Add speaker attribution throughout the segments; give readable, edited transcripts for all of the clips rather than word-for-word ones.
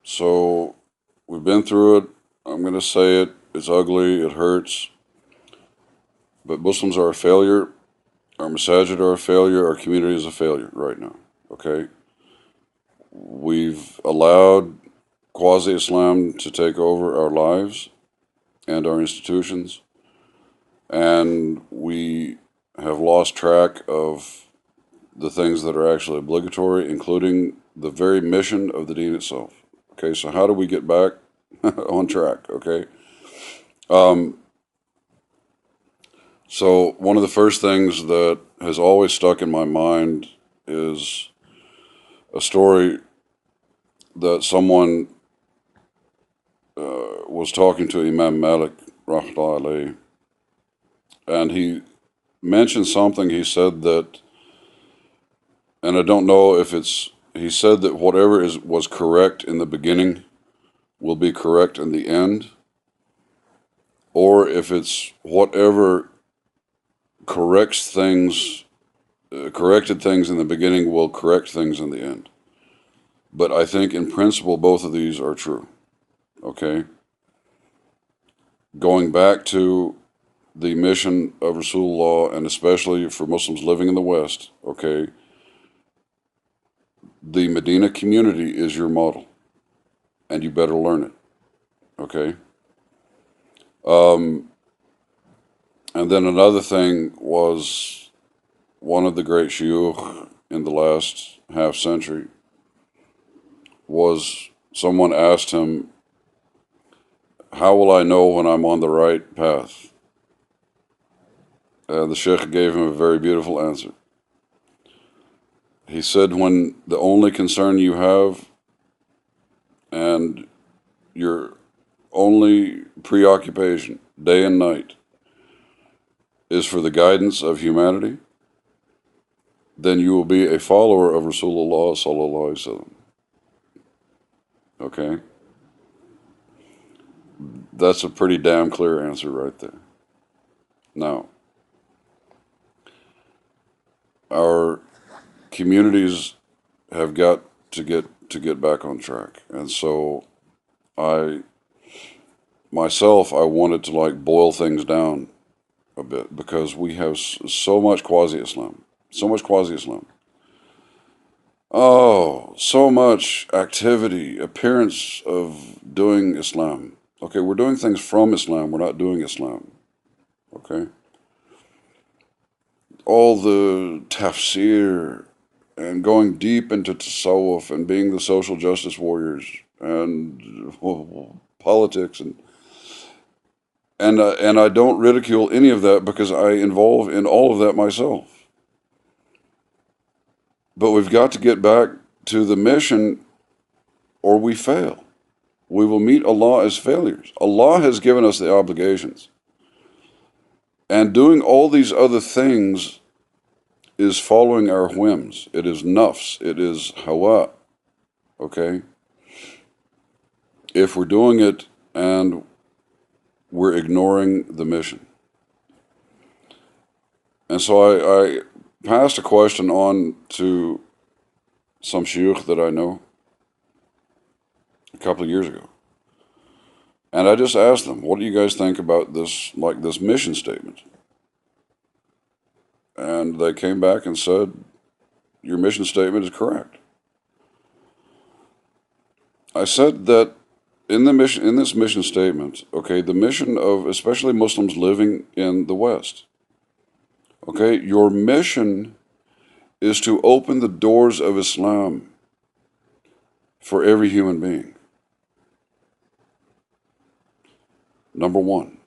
Speaker 1: So we've been through it. I'm going to say it. It's ugly. It hurts. But Muslims are a failure. Our masajid are a failure. Our community is a failure right now. Okay? We've allowed quasi Islam to take over our lives and our institutions. And we have lost track of the things that are actually obligatory, including the very mission of the deen itself. Okay, so how do we get back on track? Okay, um, so one of the first things that has always stuck in my mind is a story that someone was talking to Imam Malik, rahmatullahi alayhi, and he mentioned something. He said that, and I don't know if it's, he said that whatever was correct in the beginning will be correct in the end, or if it's whatever corrects things, corrected things in the beginning will correct things in the end. But I think in principle, both of these are true. Okay? Going back to the mission of Rasulullah, and especially for Muslims living in the West, okay, the Medina community is your model, and you better learn it. Okay? Um, and then another thing was one of the great shuyukh in the last half century was someone asked him, how will I know when I'm on the right path? The sheikh gave him a very beautiful answer. He said, when the only concern you have and your only preoccupation, day and night, is for the guidance of humanity, then you will be a follower of Rasulullah sallallahu alaihi wasallam. Okay? That's a pretty damn clear answer right there. Now, our communities have got to get back on track. And so I myself I wanted to like boil things down a bit because we have so much quasi Islam. So much quasi Islam. Oh, so much activity, appearance of doing Islam. Okay, we're doing things from Islam, we're not doing Islam. Okay? All the tafsir and going deep into tasawwuf and being the social justice warriors and politics and I don't ridicule any of that because I involve in all of that myself. But we've got to get back to the mission or we fail. We will meet Allah as failures. Allah has given us the obligations. And doing all these other things is following our whims. It is nafs. It is hawa. Okay? If we're doing it and we're ignoring the mission. And so I passed a question on to some shuyukh that I know a couple of years ago. And I just asked them, what do you guys think about this, like this mission statement? And they came back and said, your mission statement is correct. I said that in this mission statement, okay, the mission of especially Muslims living in the West, okay, your mission is to open the doors of Islam for every human being. Number one.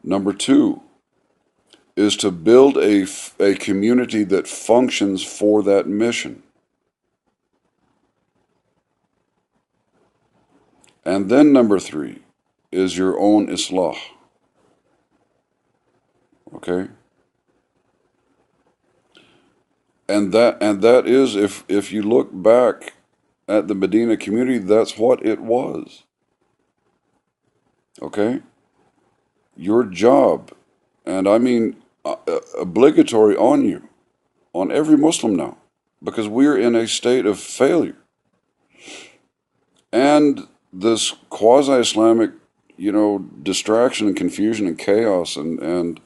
Speaker 1: Number two is to build a community that functions for that mission. And then number three is your own islah. Okay? And that is if you look back at the Medina community, that's what it was. Okay? Your job, and I mean obligatory on you, on every Muslim now, because we're in a state of failure. and this quasi-Islamic, distraction and confusion and chaos, and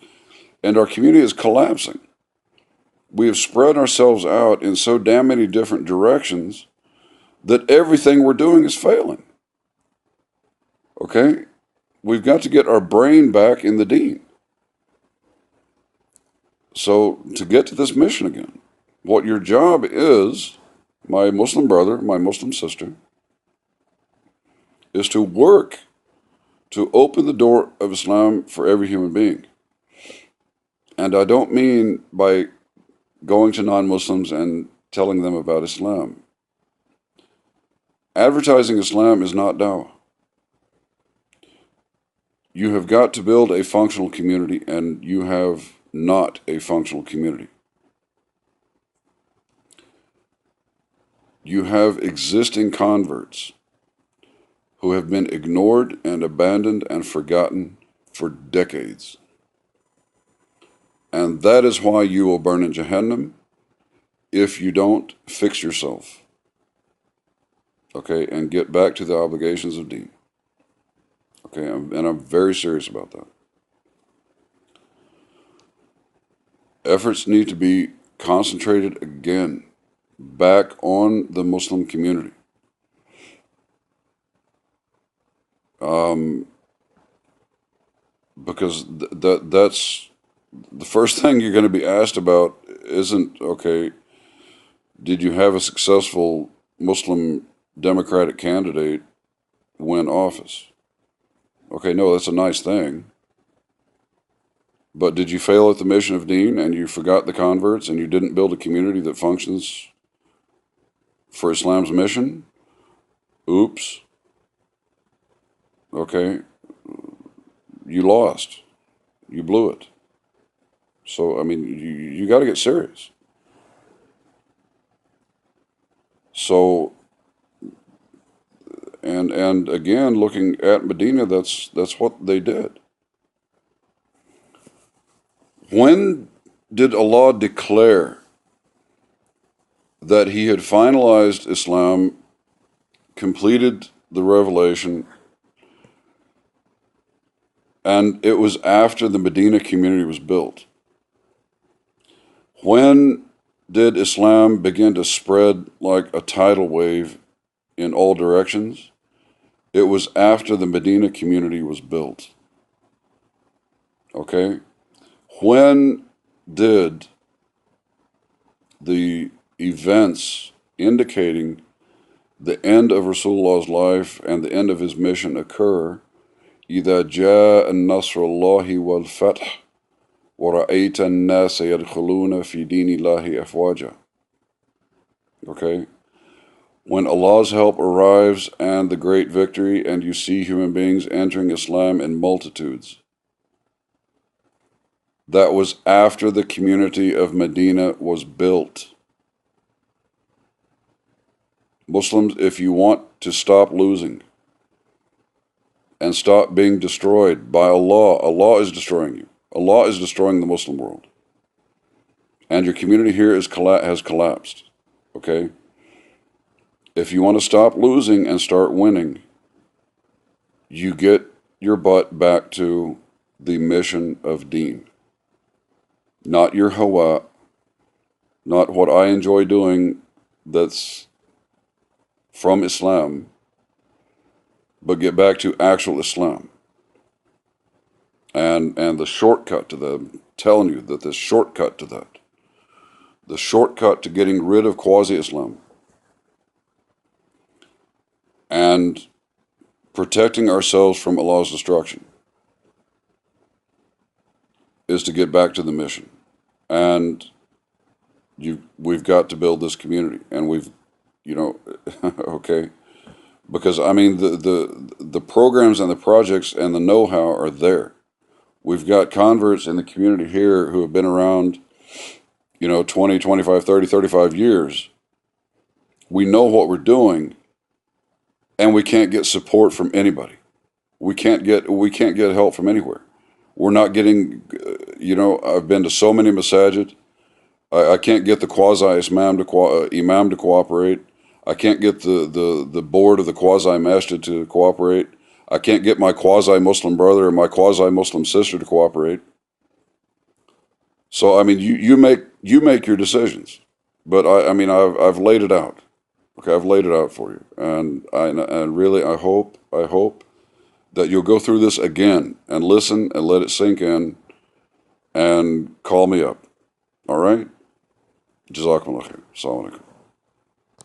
Speaker 1: our community is collapsing. We have spread ourselves out in so damn many different directions that everything we're doing is failing. Okay? We've got to get our brain back in the deen. So, to get to this mission again, what your job is, my Muslim brother, my Muslim sister, is to work to open the door of Islam for every human being. And I don't mean by going to non-Muslims and telling them about Islam. Advertising Islam is not dawah. You have got to build a functional community, and you have not a functional community. You have existing converts who have been ignored and abandoned and forgotten for decades. And that is why you will burn in Jahannam if you don't fix yourself. Okay, and get back to the obligations of deen. Okay, and I'm very serious about that. Efforts need to be concentrated again back on the Muslim community. Because that's the first thing you're going to be asked about isn't, okay, did you have a successful Muslim Democratic candidate win office? Okay, no, that's a nice thing. But did you fail at the mission of deen and you forgot the converts and you didn't build a community that functions for Islam's mission? Oops. Okay, you lost. You blew it. So, I mean, you got to get serious. So, and again, looking at Medina, that's what they did. When did Allah declare that He had finalized Islam, completed the revelation, and it was after the Medina community was built? When did Islam begin to spread like a tidal wave in all directions? It was after the Medina community was built. Okay? When did the events indicating the end of Rasulullah's life and the end of his mission occur? إِذَا جَاءَ النَّصْرُ اللَّهِ وَالْفَتْحُ وَرَأَيْتَ النَّاسَ يَدْخُلُونَ فِي دِينِ اللَّهِ أَفْوَاجًا. Okay? When Allah's help arrives and the great victory, and you see human beings entering Islam in multitudes. That was after the community of Medina was built. Muslims, if you want to stop losing and stop being destroyed by Allah, Allah is destroying you. Allah is destroying the Muslim world. And your community here has collapsed. Okay? If you want to stop losing and start winning, you get your butt back to the mission of deen. Not your hawa, not what I enjoy doing that's from Islam, but get back to actual Islam. And the shortcut to that, I'm telling you that the shortcut to that, the shortcut to getting rid of quasi-Islam and protecting ourselves from Allah's destruction is to get back to the mission. And we've got to build this community, and we've, okay, because I mean the programs and the projects and the know-how are there. We've got converts in the community here who have been around, 20, 25, 30, 35 years. We know what we're doing, and we can't get support from anybody. We can't get help from anywhere. We're not getting, I've been to so many masajid. I can't get the quasi-imam to cooperate. I can't get the board of the quasi-masjid to cooperate. I can't get my quasi-Muslim brother or my quasi-Muslim sister to cooperate. So I mean, you make your decisions, but I mean, I've laid it out. Okay, I've laid it out for you, and really, I hope that you'll go through this again and listen and let it sink in, and call me up. All right, Jazakumullah khair. Assalamu alaikum.